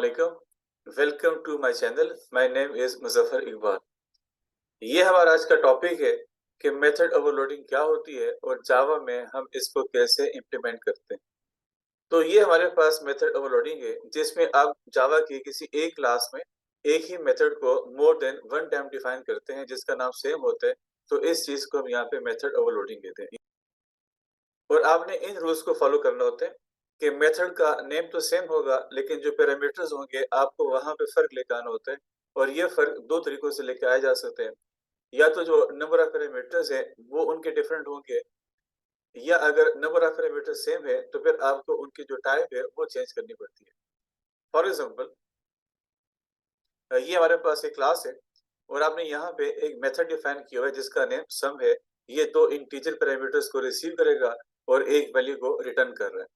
Assalamualaikum. Welcome to my channel. My name is Muzaffar Iqbal. ये हमारा आज का टॉपिक है कि मेथड ओवरलोडिंग क्या होती है और जावा में हम इसको कैसे इम्प्लीमेंट करते हैं। तो ये हमारे पास मेथड ओवरलोडिंग है जिसमें आप जावा की किसी एक क्लास में एक ही मेथड को more than one time define करते हैं जिसका नाम सेम होता है। तो इस चीज को हम यहाँ पे मेथड ओवरलोडिंग कहते हैं और आपने इन रूल्स को फॉलो करना होता है कि मेथड का नेम तो सेम होगा लेकिन जो पैरामीटर्स होंगे आपको वहां पे फर्क लेकर आना होता है। और ये फर्क दो तरीकों से लेके आए जा सकते हैं। या तो जो नंबर ऑफ पैरामीटर्स है वो उनके डिफरेंट होंगे, या अगर नंबर ऑफ पैरामीटर सेम है तो फिर आपको उनकी जो टाइप है वो चेंज करनी पड़ती है। फॉर एग्जाम्पल, ये हमारे पास एक क्लास है और आपने यहाँ पे एक मेथड डिफाइन किया हुआ है जिसका नेम सम है। ये दो इंटीजर पैरामीटर्स को रिसीव करेगा और एक वैल्यू को रिटर्न कर रहा है।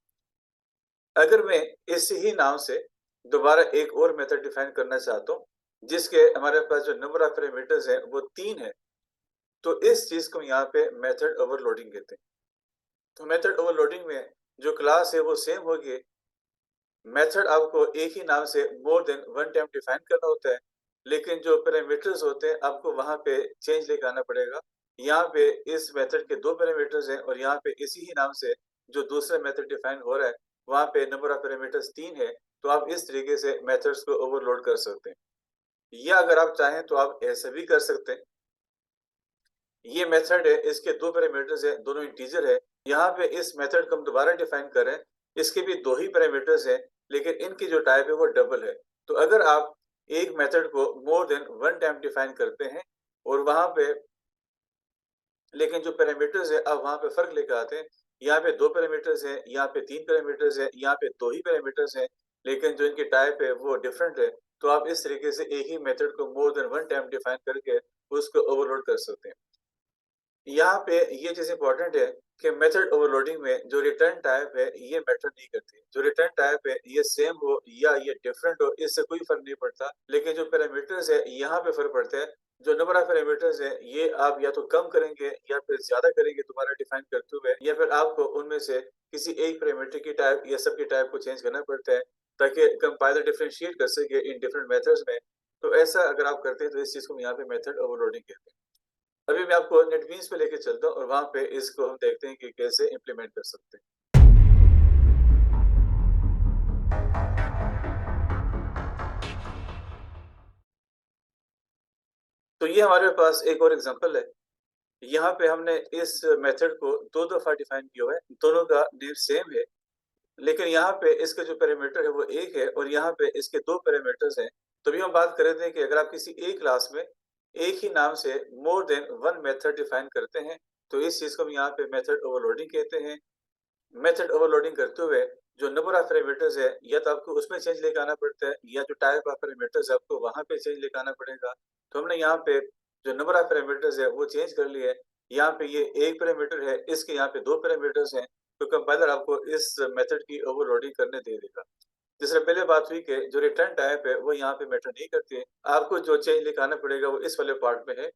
अगर मैं इसी ही नाम से दोबारा एक और मेथड डिफाइन करना चाहता हूँ जिसके हमारे पास जो नंबर ऑफ पैरामीटर्स है वो 3 है, तो इस चीज को यहाँ पे मेथड ओवरलोडिंग कहते हैं। तो मेथड ओवरलोडिंग में जो क्लास है वो सेम होगी, मेथड आपको एक ही नाम से more than one time define करना होता है, लेकिन जो पैरामीटर्स होते हैं आपको वहां पे चेंज लेके आना पड़ेगा। यहाँ पे इस मेथड के दो पैरामीटर्स हैं और यहाँ पे इसी ही नाम से जो दूसरा मेथड डिफाइन हो रहा है वहां पे नंबर ऑफ पैरामीटर्स 3 है। तो आप इस तरीके से मेथड्स को ओवरलोड कर सकते हैं, या अगर आप चाहें तो आप ऐसे भी कर सकते हैं। ये मेथड है, इसके दो पैरामीटर्स है, दोनों इंटीजर है। यहाँ पे इस मेथड को हम दोबारा डिफाइन करें, इसके भी दो ही पैरामीटर्स है लेकिन इनकी जो टाइप है वो डबल है। तो अगर आप एक मेथड को more than one time define करते हैं और वहां पे लेकिन जो पैरामीटर्स है आप वहां पे फर्क लेकर आते हैं, यहाँ पे दो पैरामीटर्स है, यहाँ पे तीन पैरामीटर्स है, यहाँ पे दो ही पैरामीटर्स है, लेकिन जो इनकी टाइप है वो डिफरेंट है। तो आप इस तरीके से एक ही मेथड को more than one time define करके उसको ओवरलोड कर सकते हैं। यहाँ पे ये चीज इंपॉर्टेंट है कि मेथड ओवरलोडिंग में जो रिटर्न टाइप है ये मैटर नहीं करती। जो रिटर्न टाइप है ये सेम हो या ये डिफरेंट हो इससे कोई फर्क नहीं पड़ता, लेकिन जो पैरामीटर्स है यहाँ पे फर्क पड़ता है। जो नंबर ऑफ पैरामीटर्स है ये आप या तो कम करेंगे या फिर ज्यादा करेंगे दोबारा डिफाइन करते हुए, या फिर आपको उनमें से किसी एक पैरामीटर की टाइप या सबकी टाइप को चेंज करना पड़ता है ताकि कंपाइलर डिफरेंशिएट कर सके इन डिफरेंट मेथड्स में। तो ऐसा अगर आप करते हैं तो इस चीज को यहाँ पे मेथड ओवरलोडिंग कहते हैं। अभी मैं आपको नेटबीन्स पे लेके चलता हूँ और वहां पे इसको हम देखते हैं कि कैसे इम्प्लीमेंट कर सकते हैं। तो ये हमारे पास एक और एग्जांपल है। यहाँ पे हमने इस मेथड को दो दफा डिफाइन किया हुआ है, दोनों का नेम सेम है, लेकिन यहाँ पे इसके जो पैरामीटर है वो एक है और यहाँ पे इसके दो पैरामीटर्स हैं। तो अभी हम बात कर रहे थे कि अगर आप किसी एक क्लास में एक ही नाम से more than one method define करते हैं तो इस चीज को हम यहाँ पे मेथड ओवरलोडिंग कहते हैं। मेथड ओवरलोडिंग करते हुए जो नंबर ऑफ पैरामीटर्स है या तो आपको उसमें चेंज लेके आना पड़ता है, या जो टाइप ऑफ पैरामीटर्स है आपको वहां पे चेंज लेके आना पड़ेगा। तो हमने यहाँ पे जो नंबर ऑफ पैरामीटर्स है वो चेंज कर लिए। यहाँ पे ये एक पैरामीटर है, इसके यहाँ पे दो पैरामीटर्स हैं, तो कंपाइलर आपको इस मेथड की ओवरलोडिंग करने दे देगा। जिस तरह पहले बात हुई कि जो रिटर्न टाइप है वो यहाँ पे मैटर नहीं करती है, आपको जो चेंज लेके आना पड़ेगा वो इस वाले पार्ट में है।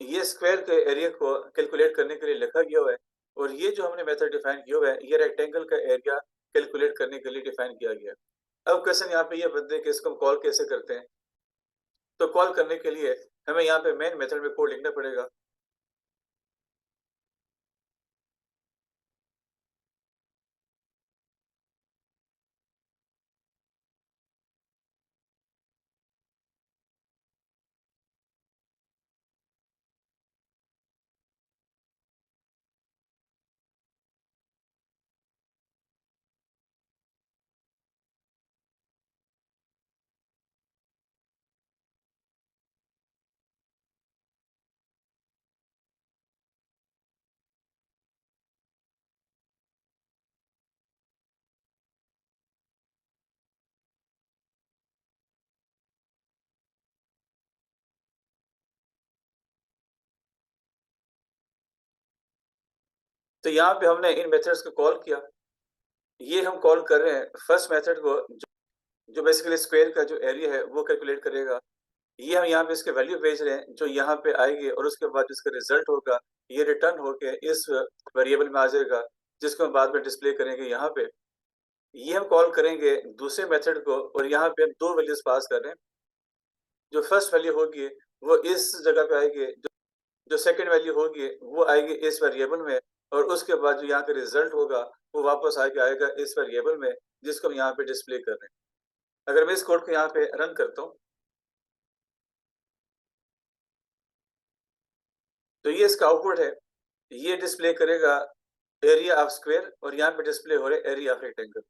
ये स्क्वायर के एरिया को कैलकुलेट करने के लिए लिखा गया हुआ है और ये जो हमने मेथड डिफाइन किया हुआ है ये रेक्टेंगल का एरिया कैलकुलेट करने के लिए डिफाइन किया गया है। अब क्वेश्चन यहाँ पे ये बनते हैं कि इसको हम कॉल कैसे करते हैं। तो कॉल करने के लिए हमें यहाँ पे मेन मेथड में कोड लिखना पड़ेगा। तो यहाँ पे हमने इन मेथड्स को कॉल किया। ये हम कॉल कर रहे हैं फर्स्ट मेथड को जो बेसिकली स्क्वायर का जो एरिया है वो कैलकुलेट करेगा। ये हम यहाँ पे इसके वैल्यू भेज रहे हैं जो यहाँ पे आएगी और उसके बाद इसका रिजल्ट होगा ये रिटर्न होके इस वेरिएबल में आ जाएगा जिसको हम बाद में डिस्प्ले करेंगे यहाँ पे। ये हम कॉल करेंगे दूसरे मेथड को और यहाँ पे हम 2 वैल्यूज़ पास कर रहे हैं। जो फर्स्ट वैल्यू होगी वो इस जगह पे आएगी, जो सेकंड वैल्यू होगी वो आएगी इस वेरिएबल में और उसके बाद जो यहाँ का रिजल्ट होगा वो वापस आके आएगा इस वेरिएबल में जिसको हम यहाँ पे डिस्प्ले कर रहे हैं। अगर मैं इस कोड को यहाँ पे रन करता हूँ, तो ये इसका आउटपुट है। ये डिस्प्ले करेगा एरिया ऑफ स्क्वायर और यहाँ पे डिस्प्ले हो रहा है एरिया ऑफ रेक्टेंगल।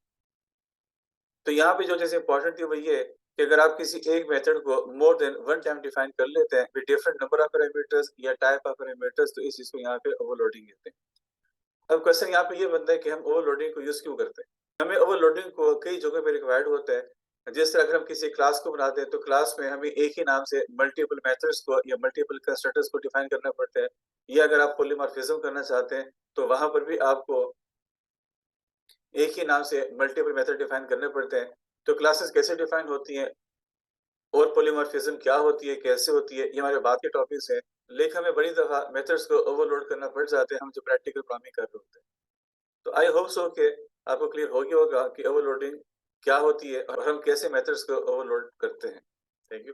तो यहाँ पे जो चीज़ इंपॉर्टेंट थी वो ये है कि अगर आप किसी एक मेथड को more than one time define कर लेते हैं with different number of parameters या टाइप ऑफ पैरामीटर्स, तो इस चीज़ को यहाँ पे ओवरलोडिंग कहते हैं। अब क्वेश्चन यहाँ पे ये बनता है कि हम ओवरलोडिंग को यूज़ क्यों करते हैं? हमें ओवरलोडिंग को कई जगहों पे रिक्वायर्ड होता है। जिस तरह अगर हम किसी क्लास को बनाते हैं तो क्लास में हमें एक ही नाम से मल्टीपल मेथड्स को या मल्टीपल कंस्ट्रक्टर्स को डिफाइन करना पड़ता है। या अगर आप पॉलीमॉर्फिज्म करना चाहते हैं तो वहाँ पर भी आपको एक ही नाम से मल्टीपल मेथड डिफाइन करने पड़ते हैं। तो क्लासेस कैसे डिफाइन होती हैं और पॉलीमॉर्फिज्म क्या होती है, कैसे होती है, ये हमारे बाद के टॉपिक्स हैं। लेकिन हमें बड़ी दफ़ा मेथड्स को ओवरलोड करना पड़ जाते हैं हम जो प्रैक्टिकल प्रोग्रामिंग कर रहे होते हैं। तो आई होप सो कि आपको क्लियर हो गया होगा कि ओवरलोडिंग क्या होती है और हम कैसे मेथड्स को ओवरलोड करते हैं। Thank you.